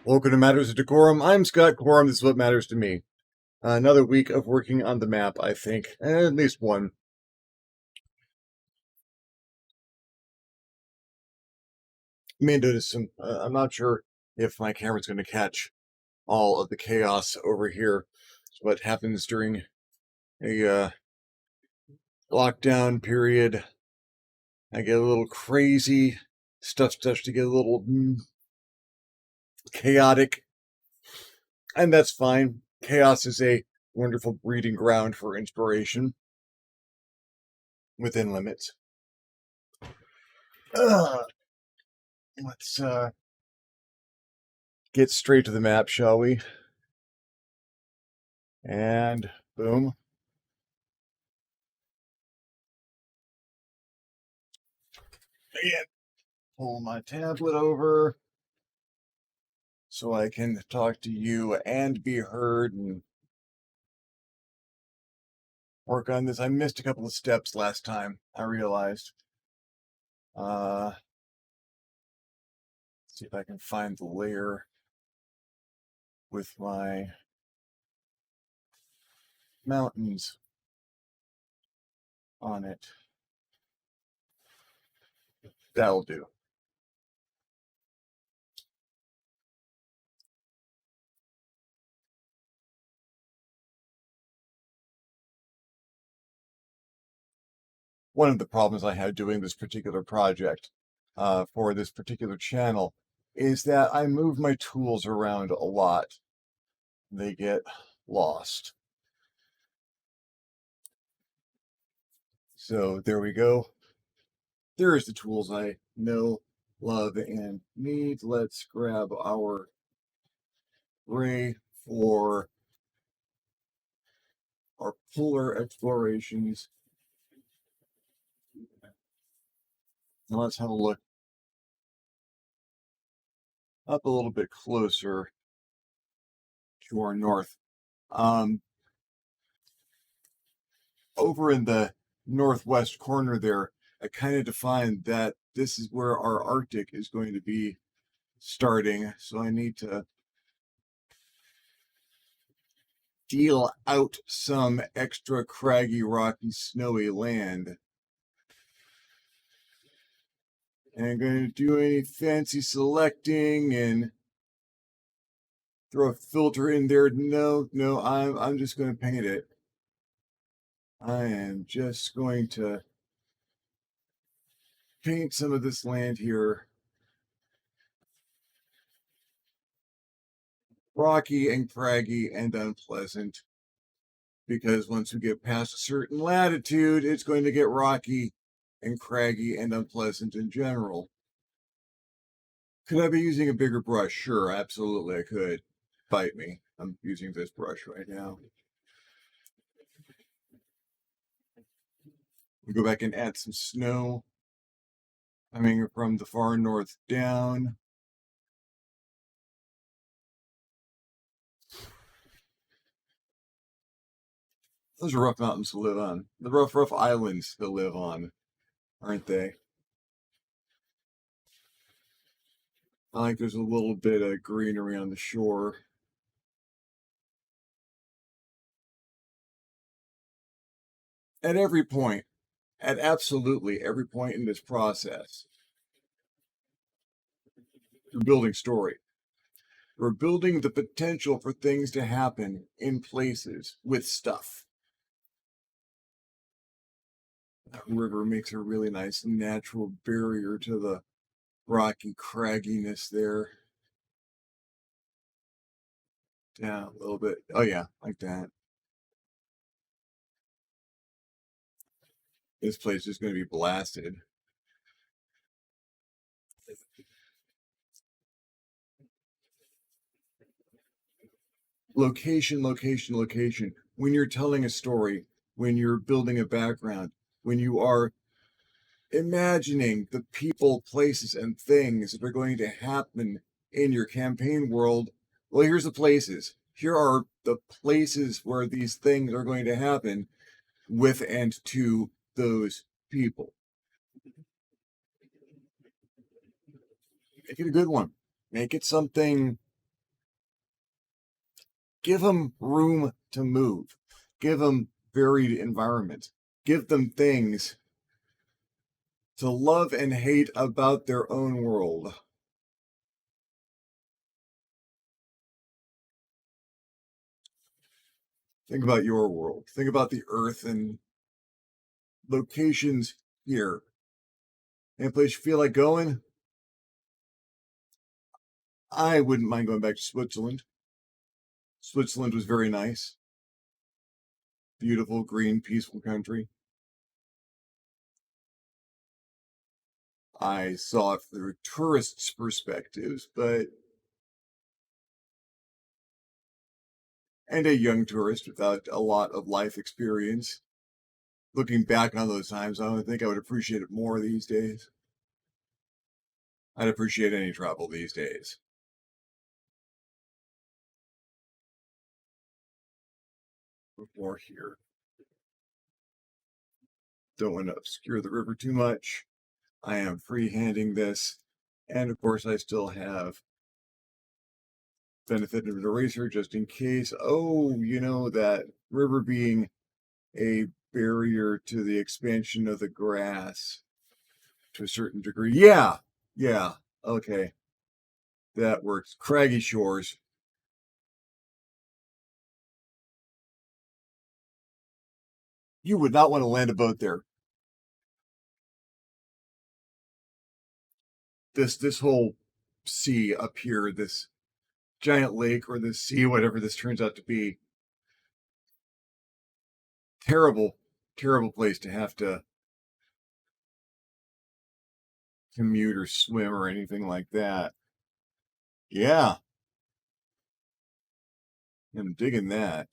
Welcome to Matters of DeCorum. I'm Scott Corum. This is what matters to me. Another week of working on the map, I think. At least one. You may notice some. I'm not sure if my camera's going to catch all of the chaos over here. It's what happens during a lockdown period. I get a little crazy. Stuff starts to get a little chaotic. And that's fine. Chaos is a wonderful breeding ground for inspiration within limits. Let's get straight to the map, shall we? And boom. And pull my tablet over so I can talk to you and be heard and work on this. I missed a couple of steps last time, I realized. See if I can find the layer with my mountains on it. That'll do. One of the problems I had doing this particular project for this particular channel is that I move my tools around a lot. They get lost. So there we go. There's the tools I know, love, and need. Let's grab our ray for our polar explorations. Now let's have a look up a little bit closer to our north. Over in the northwest corner there, I kind of defined that this is where our Arctic is going to be starting. So I need to deal out some extra craggy, rocky, snowy land. And I'm going to do any fancy selecting and throw a filter in there. No, I'm just going to paint it. I am just going to paint some of this land here rocky and craggy and unpleasant, because once we get past a certain latitude, it's going to get rocky and craggy and unpleasant in general. Could I be using a bigger brush? Sure, absolutely I could. Bite me. I'm using this brush right now. We go back and add some snow coming from the far north down. Those are rough mountains to live on. The rough islands to live on, aren't they? I like there's a little bit of greenery on the shore. At every point, at absolutely every point in this process, we're building story. We're building the potential for things to happen in places with stuff. That river makes a really nice natural barrier to the rocky cragginess there. Yeah, a little bit. Oh yeah, like that. This place is going to be blasted. Location, location, location. When you're telling a story, when you're building a background, when you are imagining the people, places, and things that are going to happen in your campaign world, well, here's the places. Here are the places where these things are going to happen with and to those people. Make it a good one. Make it something Give them room to move. Give them varied environments. Give them things to love and hate about their own world. Think about your world. Think about the earth and locations here. Any place you feel like going? I wouldn't mind going back to Switzerland. Switzerland was very nice. Beautiful, green, peaceful country. I saw it through tourists' perspectives, and a young tourist without a lot of life experience. Looking back on those times, I don't think I would appreciate it more these days. I'd appreciate any travel these days. More here. Don't want to obscure the river too much. I am free-handing this. And of course, I still have benefit of an eraser just in case. Oh, that river being a barrier to the expansion of the grass to a certain degree. Yeah, okay, that works. Craggy shores. You would not want to land a boat there. This whole sea up here, this giant lake or this sea, whatever this turns out to be, terrible, terrible place to have to commute or swim or anything like that. Yeah, I'm digging that.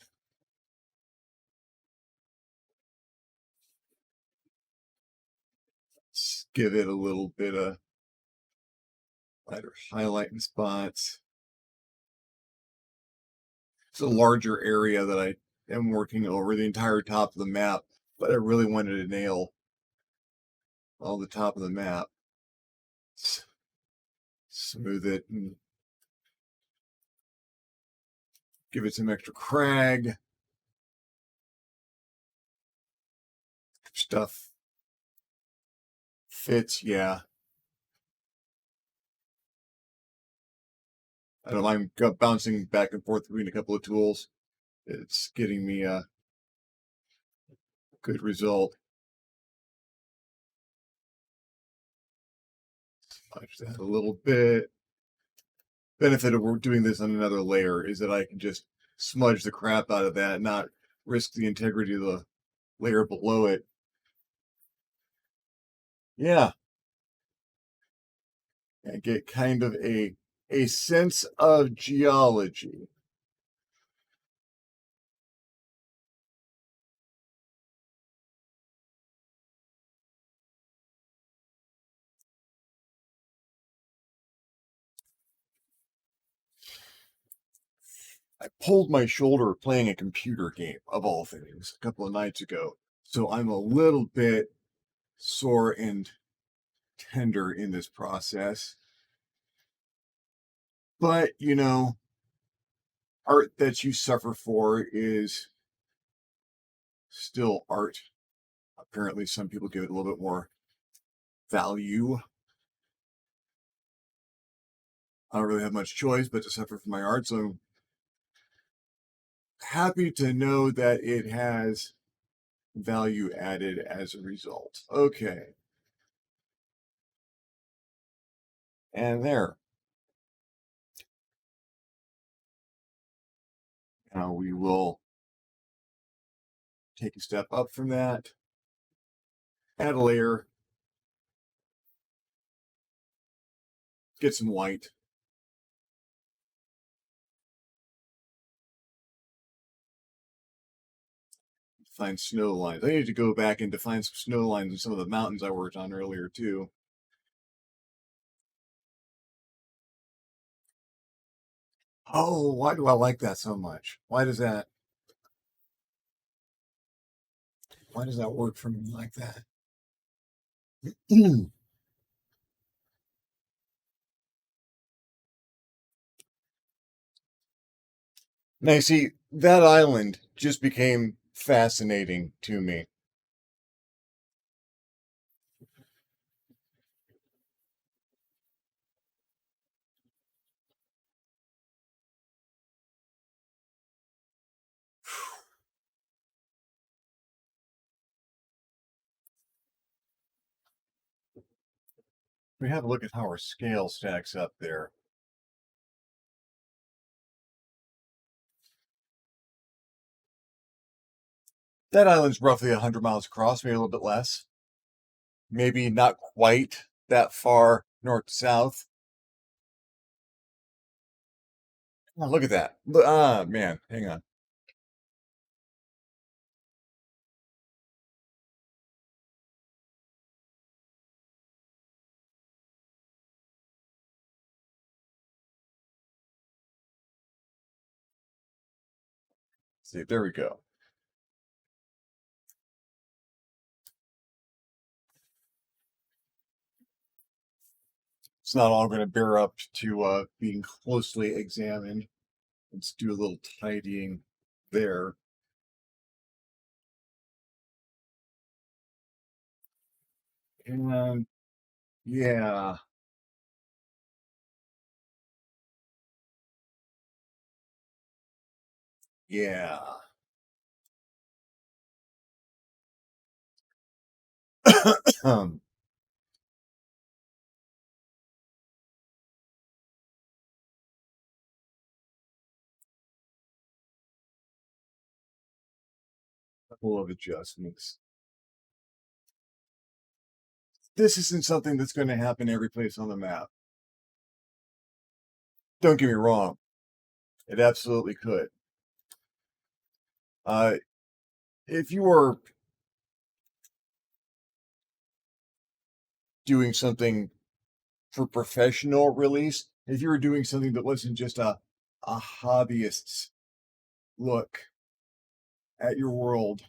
Let's give it a little bit of lighter highlighting spots. It's a larger area that I am working over the entire top of the map, but I really wanted to nail all the top of the map. Smooth it and give it some extra crag. Stuff fits, yeah. I don't mind bouncing back and forth between a couple of tools. It's getting me a good result. Touch that a little bit. Benefit of doing this on another layer is that I can just smudge the crap out of that, not risk the integrity of the layer below it. Yeah, and get kind of a sense of geology. I pulled my shoulder playing a computer game, of all things, a couple of nights ago. So I'm a little bit sore and tender in this process. But, art that you suffer for is still art. Apparently, some people give it a little bit more value. I don't really have much choice but to suffer for my art. So I'm happy to know that it has value added as a result. Okay. And there. Now we will take a step up from that, add a layer, get some white. Find snow lines. I need to go back and define some snow lines in some of the mountains I worked on earlier too. Oh, why do I like that so much? Why does that work for me like that? Now, you see, that island just became fascinating to me. We have a look at how our scale stacks up there. That island's roughly 100 miles across, maybe a little bit less. Maybe not quite that far north to south. Oh, look at that. Man, hang on. See, there we go. It's not all going to bear up to being closely examined. Let's do a little tidying there. And yeah, yeah. A couple of adjustments. This isn't something that's going to happen every place on the map. Don't get me wrong, it absolutely could. Uh, if you were doing something for professional release, if you were doing something that wasn't just a hobbyist's look at your world,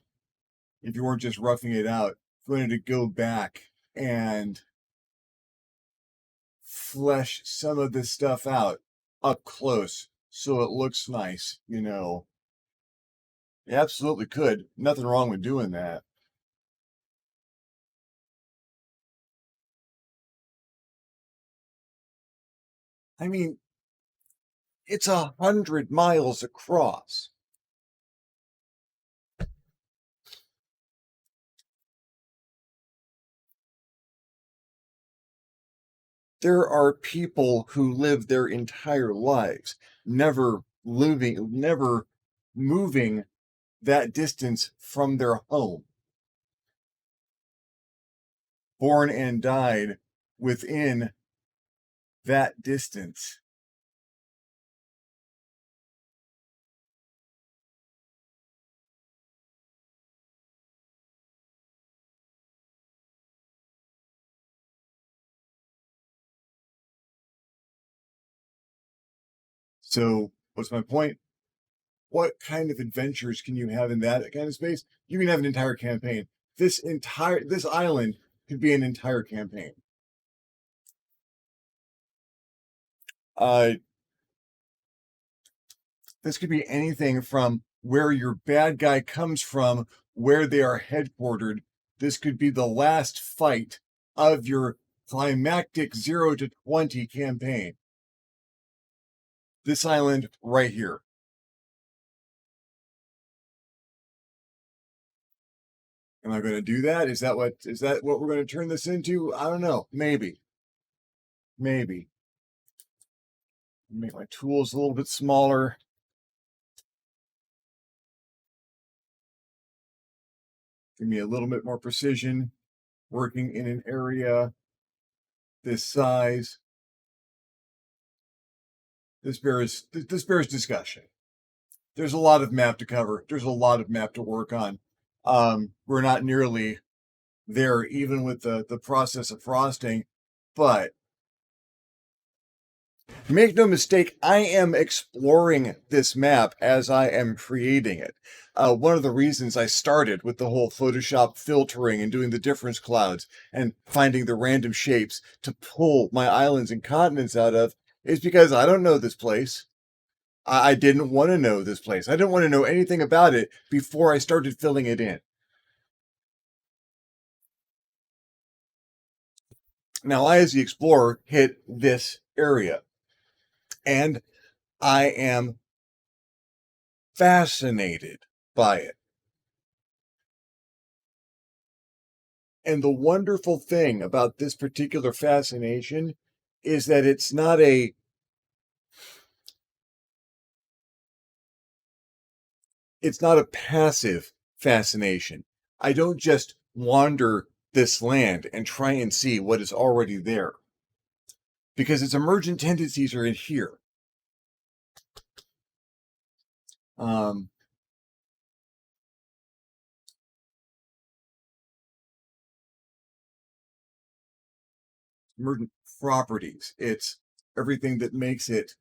if you weren't just roughing it out, if you wanted to go back and flesh some of this stuff out up close so it looks nice, you absolutely could. Nothing wrong with doing that. I mean, it's 100 miles across. There are people who live their entire lives never moving that distance from their home, born and died within that distance. So, what's my point? What kind of adventures can you have in that kind of space? You can have an entire campaign. This island could be an entire campaign. Uh, this could be anything from where your bad guy comes from, where they are headquartered. This could be the last fight of your climactic 0 to 20 campaign. This island right here. Am I going to do that? Is that what we're going to turn this into? I don't know. Maybe. Maybe. Make my tools a little bit smaller. Give me a little bit more precision working in an area this size. This bears discussion. There's a lot of map to cover. There's a lot of map to work on. We're not nearly there even with the process of frosting, but make no mistake, I am exploring this map as I am creating it. One of the reasons I started with the whole Photoshop filtering and doing the difference clouds and finding the random shapes to pull my islands and continents out of is because I don't know this place. I didn't want to know this place. I didn't want to know anything about it before I started filling it in. Now, I, as the explorer, hit this area, and I am fascinated by it. And the wonderful thing about this particular fascination is that it's not a passive fascination. I don't just wander this land and try and see what is already there, because its emergent tendencies are in here. Um, Emergent properties. It's everything that makes it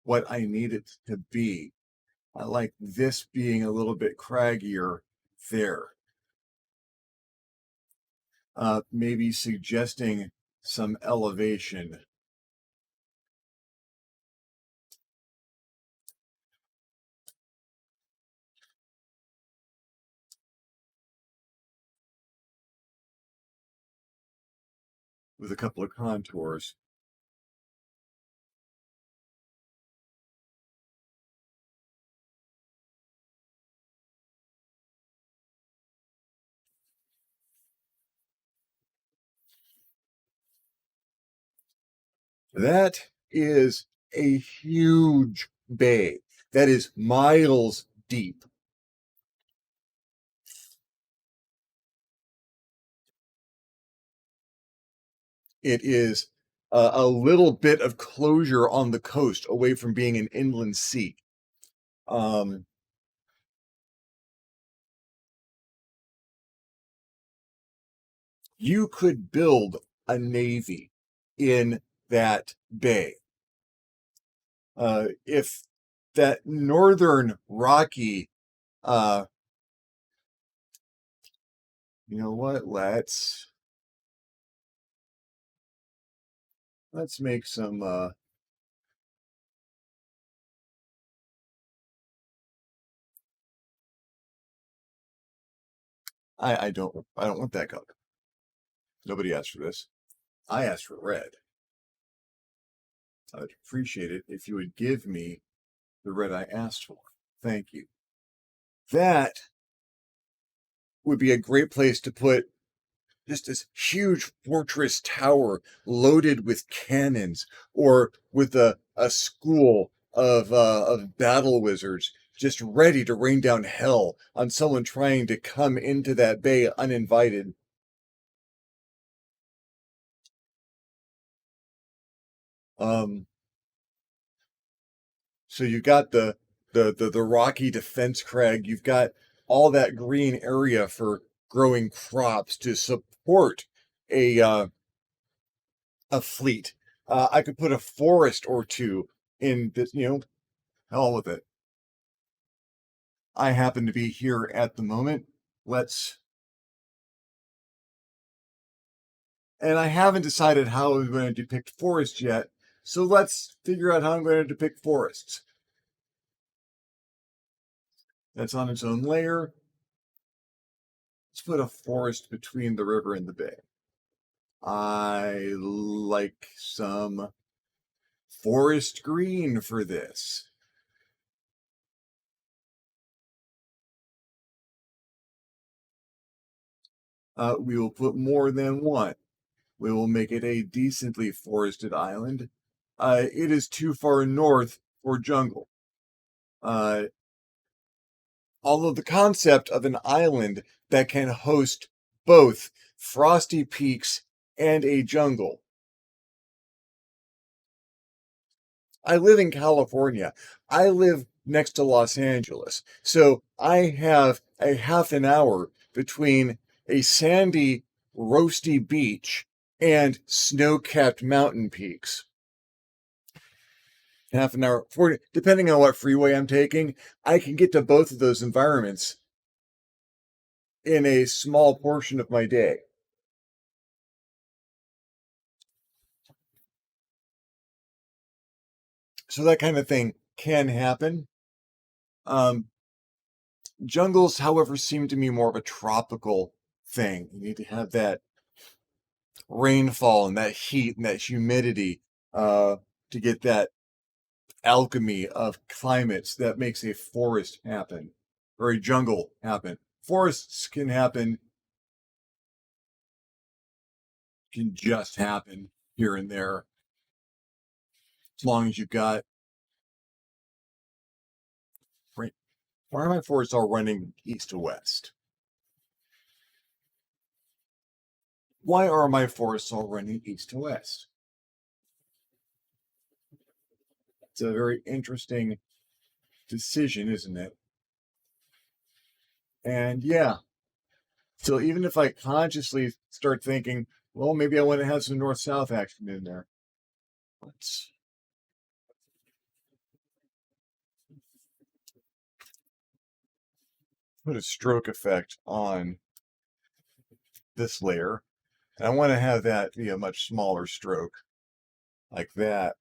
what I need it to be. I like this being a little bit craggier there. Maybe suggesting some elevation. With a couple of contours. That is a huge bay. That is miles deep. It is a little bit of closure on the coast away from being an inland sea. Um, you could build a navy in that bay. If that northern rocky, uh, you know what? Let's make some. I don't want that color. Nobody asked for this. I asked for red. I'd appreciate it if you would give me the red I asked for. Thank you. That would be a great place to put just this huge fortress tower loaded with cannons, or with a school of battle wizards just ready to rain down hell on someone trying to come into that bay uninvited. Um, so you've got the rocky defense crag. You've got all that green area for growing crops to support a uh, a fleet. I could put a forest or two in this. Hell with it. I happen to be here at the moment. Let's, and I haven't decided how I'm going to depict forests yet. So let's figure out how I'm going to depict forests. That's on its own layer. Let's put a forest between the river and the bay. I like some forest green for this. We will put more than one. We will make it a decently forested island. It is too far north for jungle. Uh, Although the concept of an island that can host both frosty peaks and a jungle. I live in California. I live next to Los Angeles. So I have a half an hour between a sandy, roasty beach and snow-capped mountain peaks. Half an hour, 40, depending on what freeway I'm taking, I can get to both of those environments in a small portion of my day. So that kind of thing can happen. Um, Jungles, however, seem to me more of a tropical thing. You need to have that rainfall and that heat and that humidity to get that alchemy of climates that makes a forest happen or a jungle happen. Forests can happen, can just happen here and there as long as you've got. Right, why are my forests all running east to west? Why are my forests all running east to west? It's a very interesting decision, isn't it? And yeah, so even if I consciously start thinking, well, maybe I want to have some north-south action in there. Let's put a stroke effect on this layer. And I want to have that be a much smaller stroke, like that.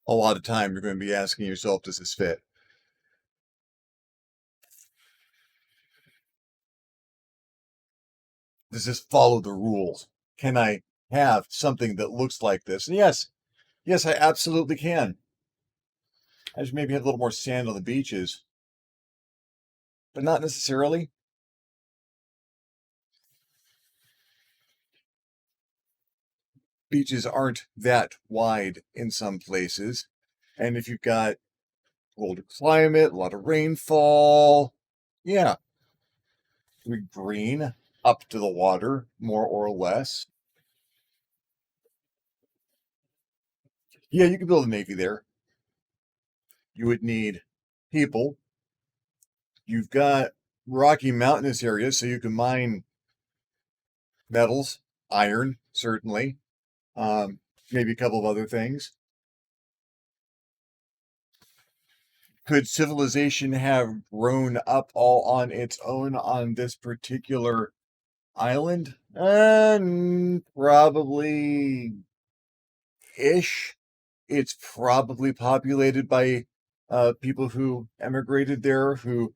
A lot of time you're going to be asking yourself, does this fit? Does this follow the rules? Can I have something that looks like this? And yes, I absolutely can. I just maybe have a little more sand on the beaches, but not necessarily. Beaches aren't that wide in some places. And if you've got colder climate, a lot of rainfall, yeah, green up to the water, more or less. Yeah, you could build a navy there. You would need people. You've got rocky mountainous areas, so you can mine metals, iron, certainly, um, maybe a couple of other things. Could civilization have grown up all on its own on this particular island? Probably ish. It's probably populated by people who emigrated there, who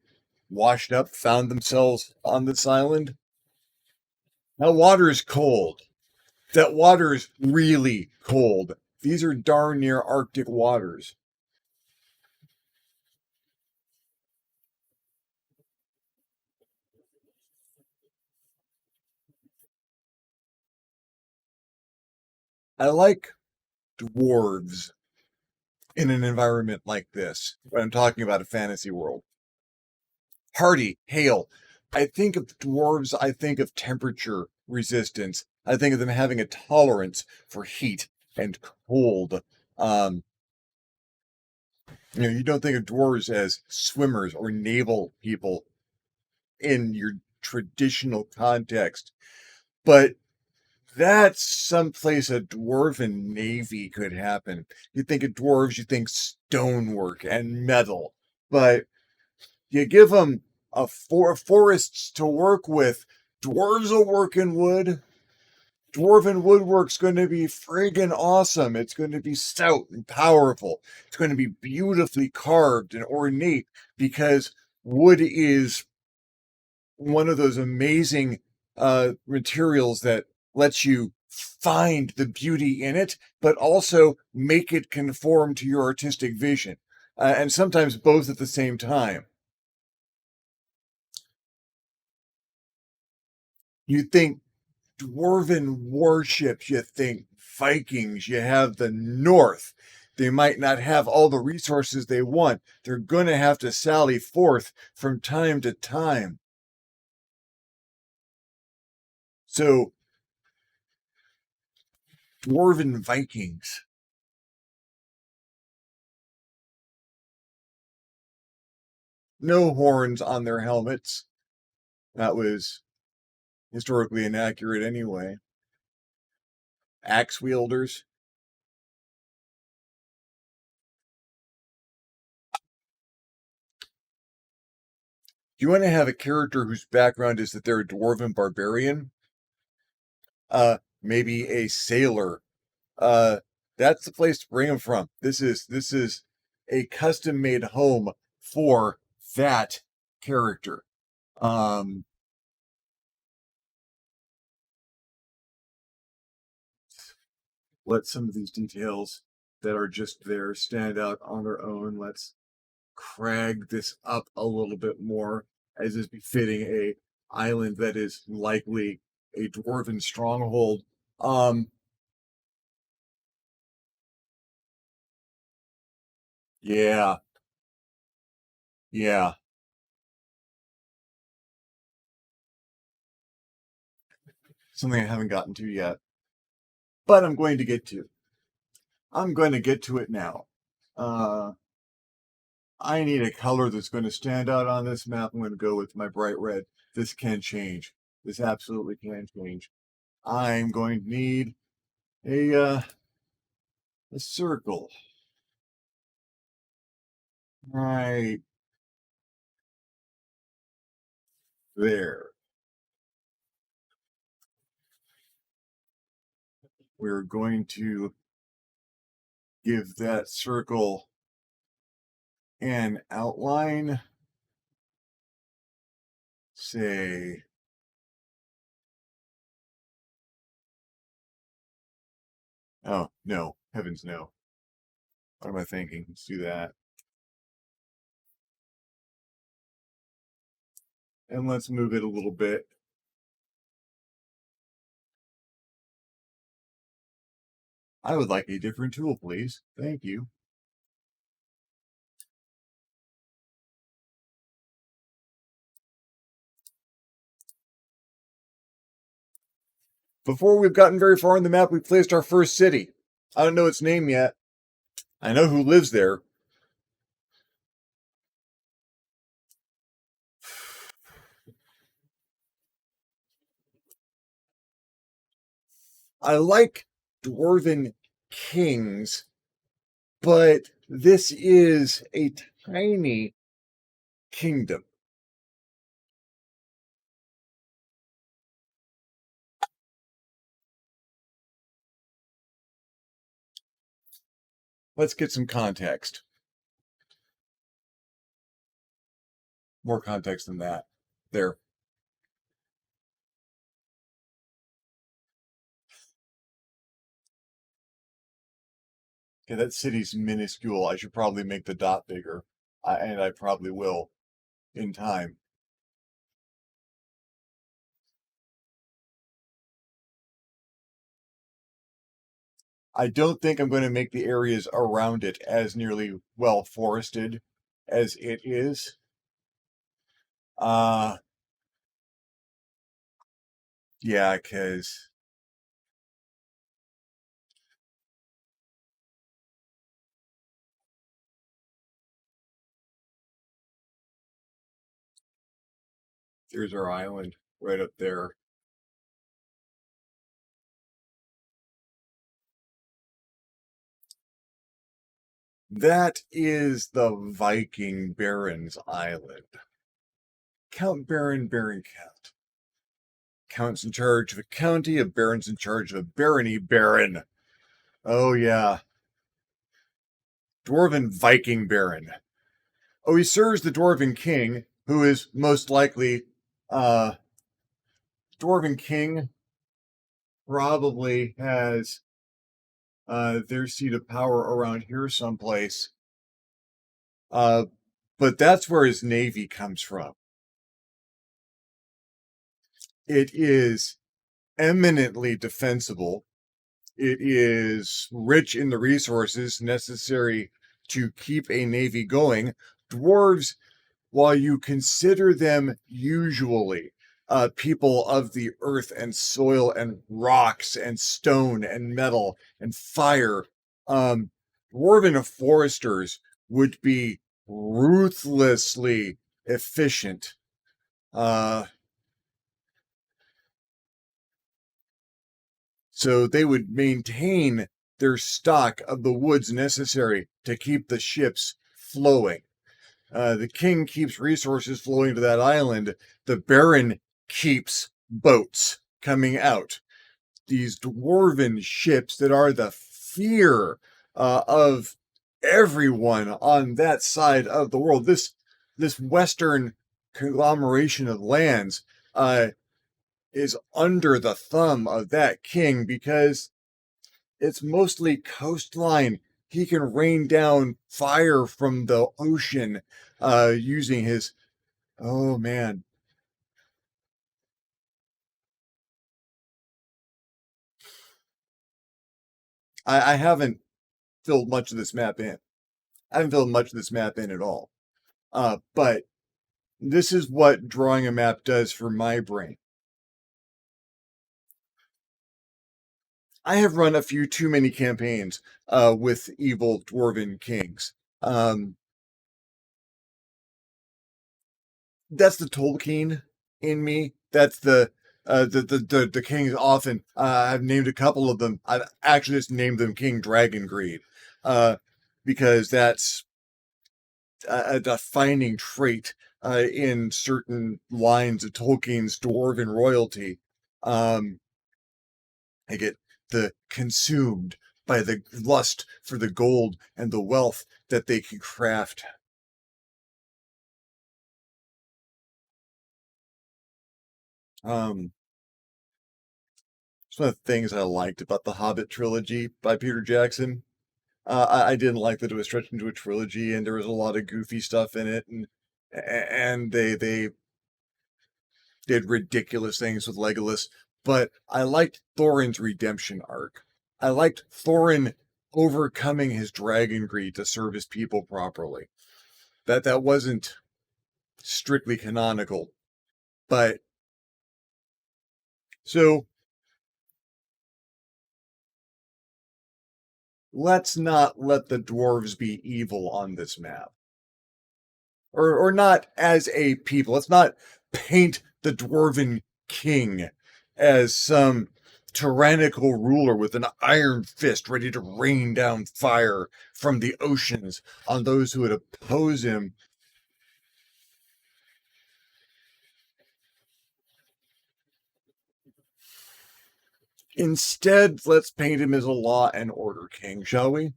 washed up, found themselves on this island. Now, water is cold. That water is really cold. These are darn near Arctic waters. I like dwarves in an environment like this when I'm talking about a fantasy world. Hardy, hail. I think of dwarves, I think of temperature resistance. I think of them having a tolerance for heat and cold. Um, you don't think of dwarves as swimmers or naval people in your traditional context, but that's someplace a dwarven navy could happen. You think of dwarves, you think stonework and metal, but you give them forests to work with. Dwarves will work in wood. Dwarven woodwork's going to be friggin' awesome. It's going to be stout and powerful. It's going to be beautifully carved and ornate because wood is one of those amazing materials that lets you find the beauty in it, but also make it conform to your artistic vision. And sometimes both at the same time. You think dwarven warships, you think Vikings, you have the North. They might not have all the resources they want. They're going to have to sally forth from time to time. So, dwarven Vikings, no horns on their helmets. That was historically inaccurate anyway. Axe wielders. You want to have a character whose background is that they're a dwarven barbarian, maybe a sailor. That's the place to bring them from. This is a custom made home for that character. Um, let some of these details that are just there stand out on their own. Let's crag this up a little bit more, as is befitting a island that is likely a dwarven stronghold. Um, yeah, yeah. Something I haven't gotten to yet, but I'm going to get to. I'm going to get to it now. Uh, I need a color that's going to stand out on this map. I'm going to go with my bright red. This can change. This absolutely can change. I'm going to need a circle right there. We're going to give that circle an outline. Say, oh no, heavens no. What am I thinking? Let's do that. And let's move it a little bit. I would like a different tool, please. Thank you. Before we've gotten very far on the map, we placed our first city. I don't know its name yet. I know who lives there. I like dwarven kings, but this is a tiny kingdom. Let's get some context. More context than that. There. Okay, that city's minuscule. I should probably make the dot bigger. And I probably will in time. I don't think I'm going to make the areas around it as nearly well forested as it is. Uh, yeah, because there's our island right up there. That is the Viking Baron's Island. Count Baron, Baron Count. Count's in charge of a county, a baron's in charge of a barony baron. Oh, yeah. Dwarven Viking Baron. Oh, he serves the Dwarven King, who is most likely, uh, Dwarven King probably has their seat of power around here someplace. But that's where his navy comes from. It is eminently defensible. It is rich in the resources necessary to keep a navy going. Dwarves, while you consider them usually people of the earth and soil and rocks and stone and metal and fire, dwarven foresters would be ruthlessly efficient. So they would maintain their stock of the woods necessary to keep the ships flowing. The king keeps resources flowing to that island. The baron keeps boats coming out. These dwarven ships that are the fear of everyone on that side of the world. This western conglomeration of lands is under the thumb of that king because it's mostly coastline. He can rain down fire from the ocean using his. Oh man, I haven't filled much of this map in. I haven't filled much of this map in at all. But this is what drawing a map does for my brain. I have run a few too many campaigns with evil dwarven kings. Um, that's the Tolkien in me. That's the kings often. I've named a couple of them. I've actually just named them King Dragon Greed, uh, because that's a defining trait in certain lines of Tolkien's dwarven royalty. Um, I get the consumed by the lust for the gold and the wealth that they can craft. Um, it's one of the things I liked about the Hobbit trilogy by Peter Jackson. I didn't like that it was stretched into a trilogy, and there was a lot of goofy stuff in it, and they did ridiculous things with Legolas. But I liked Thorin's redemption arc. I liked Thorin overcoming his dragon greed to serve his people properly. That wasn't strictly canonical, but so let's not let the dwarves be evil on this map. Or not as a people. Let's not paint the dwarven king as some tyrannical ruler with an iron fist ready to rain down fire from the oceans on those who would oppose him. Instead, let's paint him as a law and order king, shall we?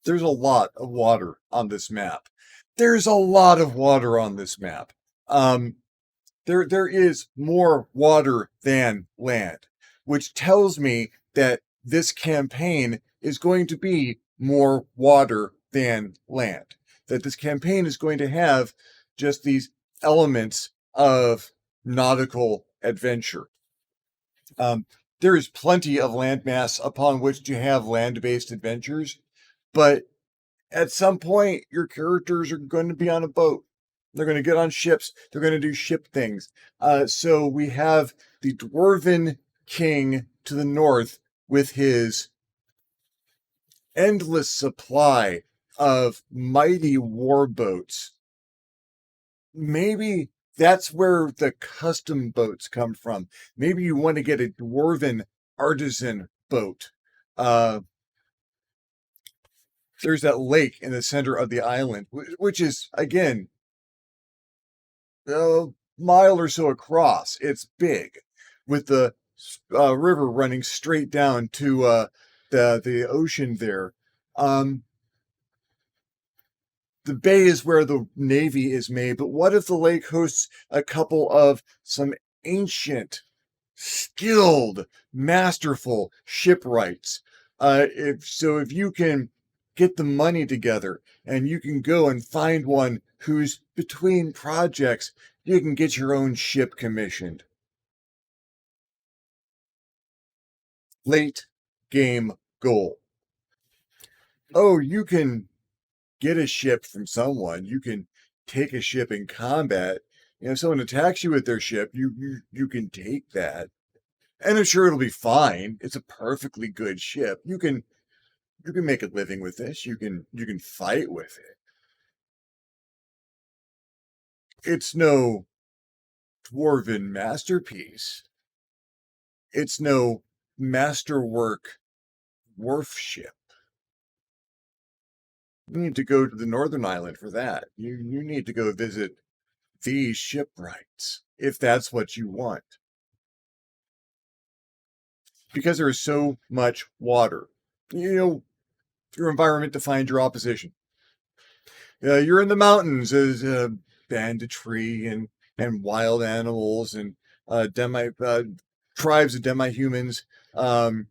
There's a lot of water on this map. There's a lot of water on this map. Um, there is more water than land, which tells me that this campaign is going to be more water than land. That this campaign is going to have just these elements of nautical adventure. Um, there is plenty of landmass upon which to have land-based adventures, but at some point, your characters are going to be on a boat. They're going to get on ships. They're going to do ship things. So we have the dwarven king to the north with his endless supply of mighty war boats. Maybe that's where the custom boats come from. Maybe you want to get a dwarven artisan boat. Uh, there's that lake in the center of the island, which is, again, a mile or so across. It's big, with the river running straight down to the ocean there. Um, the bay is where the navy is made, but what if the lake hosts a couple of some ancient, skilled, masterful shipwrights? If you can get the money together and you can go and find one who's between projects, you can get your own ship commissioned. Late game goal. Oh, you can get a ship from someone. You can take a ship in combat. If someone attacks you with their ship, you can take that. And I'm sure it'll be fine. It's a perfectly good ship. You can make a living with this. You can fight with it. It's no dwarven masterpiece. It's no masterwork wharf ship. You need to go to the Northern Island for that. You need to go visit these shipwrights if that's what you want. Because there is so much water. Your environment defines your opposition. You're in the mountains, there's banditry and wild animals and tribes of demi-humans um,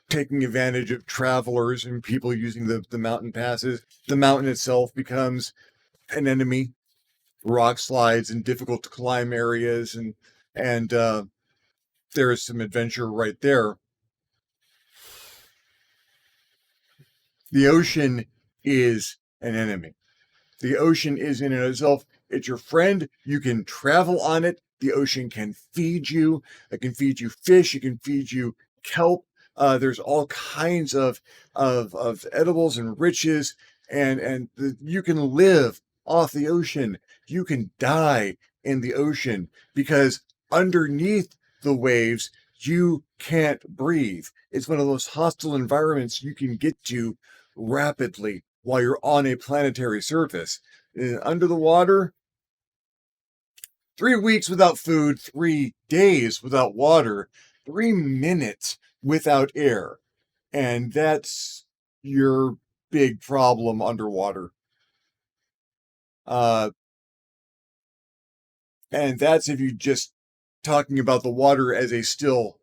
taking advantage of travelers and people using the mountain passes. The mountain itself becomes an enemy. Rock slides and difficult to climb areas, and there is some adventure right there. The ocean is an enemy. The ocean is in and of itself, it's your friend. You can travel on it. The ocean can feed you. It can feed you fish. It can feed you kelp. There's all kinds of edibles and riches, and you can live off the ocean. You can die in the ocean because underneath the waves, you can't breathe. It's one of those hostile environments you can get to rapidly while you're on a planetary surface. Under the water, 3 weeks without food, 3 days without water, 3 minutes without air. And that's your big problem underwater. Uh, and that's if you just talking about the water as a still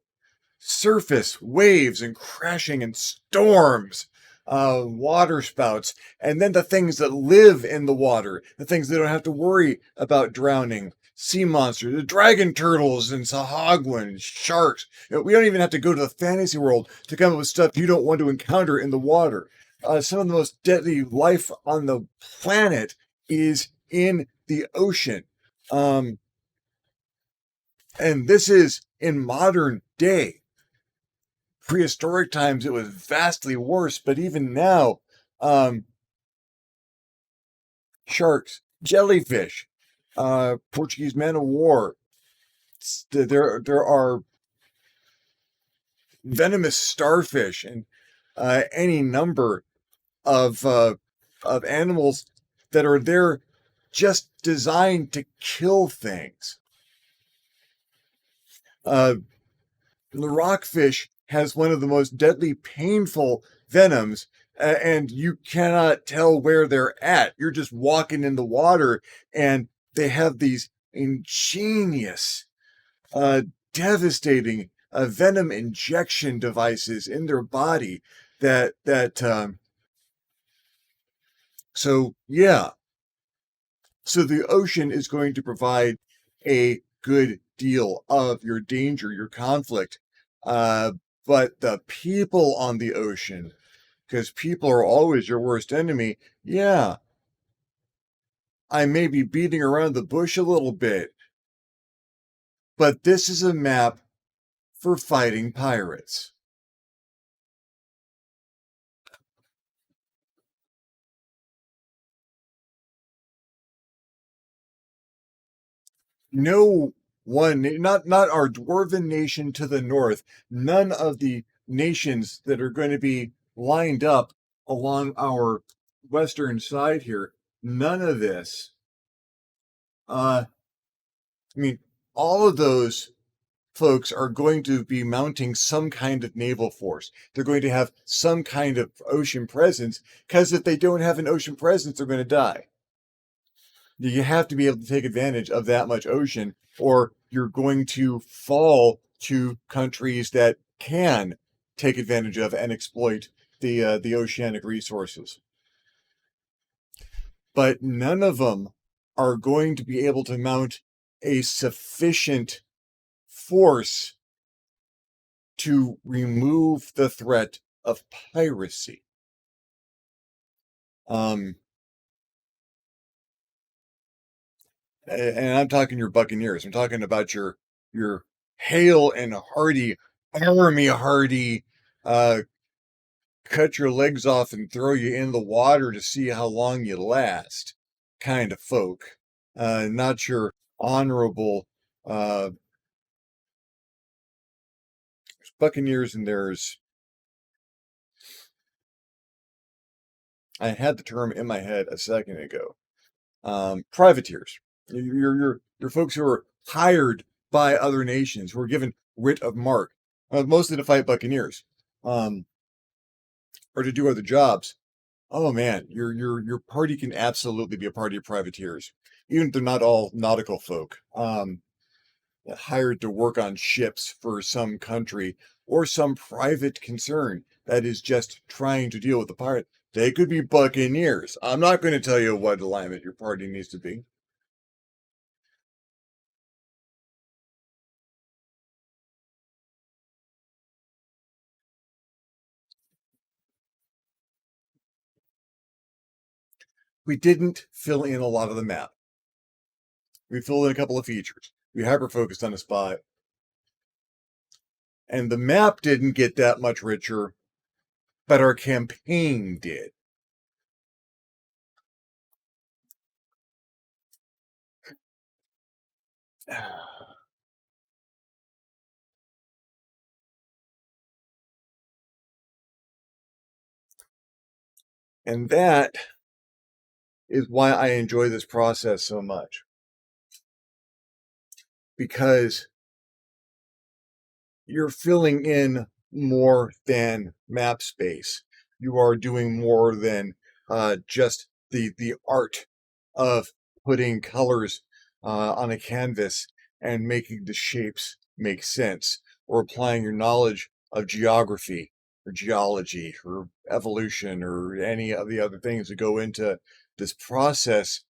surface, waves and crashing and storms, water spouts, and then the things that live in the water, the things that don't have to worry about drowning, sea monsters, the dragon turtles and Sahagwin, sharks. We don't even have to go to the fantasy world to come up with stuff you don't want to encounter in the water. Some of the most deadly life on the planet is in the ocean. And this is in modern day. Prehistoric times, it was vastly worse, but even now, sharks, jellyfish, Portuguese man of war. There are venomous starfish and any number of animals that are there just designed to kill things. The rockfish has one of the most deadly, painful venoms, and you cannot tell where they're at. You're just walking in the water, and they have these ingenious, uh, devastating venom injection devices in their body. So yeah. So the ocean is going to provide a good deal of your danger, your conflict. Uh, but the people on the ocean, because people are always your worst enemy, yeah, I may be beating around the bush a little bit, but this is a map for fighting pirates. No one, not our dwarven nation to the north, none of the nations that are going to be lined up along our western side here, none of this. I mean, all of those folks are going to be mounting some kind of naval force. They're going to have some kind of ocean presence because if they don't have an ocean presence, they're going to die. You have to be able to take advantage of that much ocean, or you're going to fall to countries that can take advantage of and exploit the oceanic resources. But none of them are going to be able to mount a sufficient force to remove the threat of piracy. Um, and I'm talking your buccaneers. I'm talking about your hale and hardy, army hardy, uh, cut your legs off and throw you in the water to see how long you last kind of folk. Not your honorable, uh, Buccaneers, and there's, I had the term in my head a second ago. Privateers. You're folks who are hired by other nations, who are given writ of marque, mostly to fight buccaneers, um, or to do other jobs. Oh man, your party can absolutely be a party of privateers, even if they're not all nautical folk. Hired to work on ships for some country or some private concern that is just trying to deal with the pirate. They could be buccaneers. I'm not going to tell you what alignment your party needs to be. We didn't fill in a lot of the map. We filled in a couple of features. We hyper focused on a spot. And the map didn't get that much richer, but our campaign did. And that is why I enjoy this process so much. Because you're filling in more than map space. You are doing more than just the art of putting colors on a canvas and making the shapes make sense, or applying your knowledge of geography or geology or evolution or any of the other things that go into this process.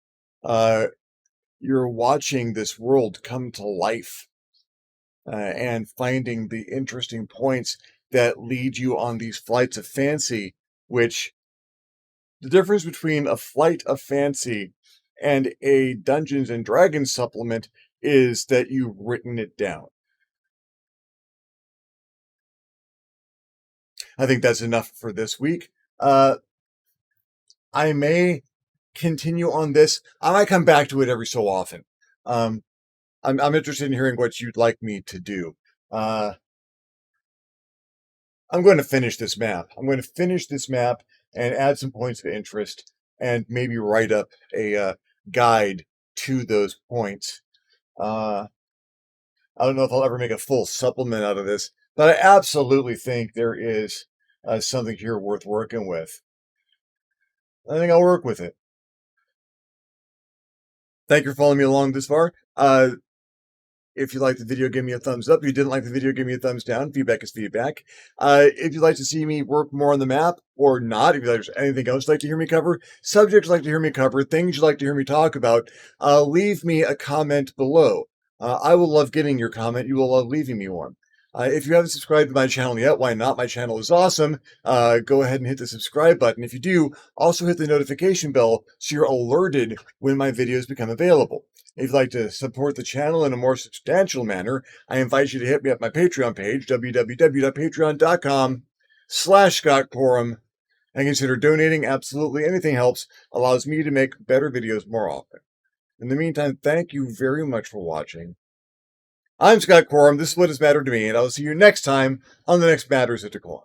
Uh, you're watching this world come to life, and finding the interesting points that lead you on these flights of fancy, which the difference between a flight of fancy and a Dungeons and Dragons supplement is that you've written it down. I think that's enough for this week. I may continue on this. I might come back to it every so often. I'm interested in hearing what you'd like me to do. Uh, I'm going to finish this map. I'm going to finish this map and add some points of interest and maybe write up a guide to those points. I don't know if I'll ever make a full supplement out of this, but I absolutely think there is something here worth working with. I think I'll work with it. Thank you for following me along this far. If you liked the video, give me a thumbs up. If you didn't like the video, give me a thumbs down. Feedback is feedback. If you'd like to see me work more on the map or not, if there's anything else you'd like to hear me cover, subjects you'd like to hear me cover, things you'd like to hear me talk about, leave me a comment below. I will love getting your comment. You will love leaving me one. If you haven't subscribed to my channel yet, why not? My channel is awesome. Go ahead and hit the subscribe button. If you do, also hit the notification bell so you're alerted when my videos become available. If you'd like to support the channel in a more substantial manner, I invite you to hit me up my Patreon page, www.patreon.com/ScottCorum, and consider donating. Absolutely anything helps, allows me to make better videos more often. In the meantime, thank you very much for watching. I'm Scott Corum. This is what has mattered to me, and I'll see you next time on the next Matters at DeCorum.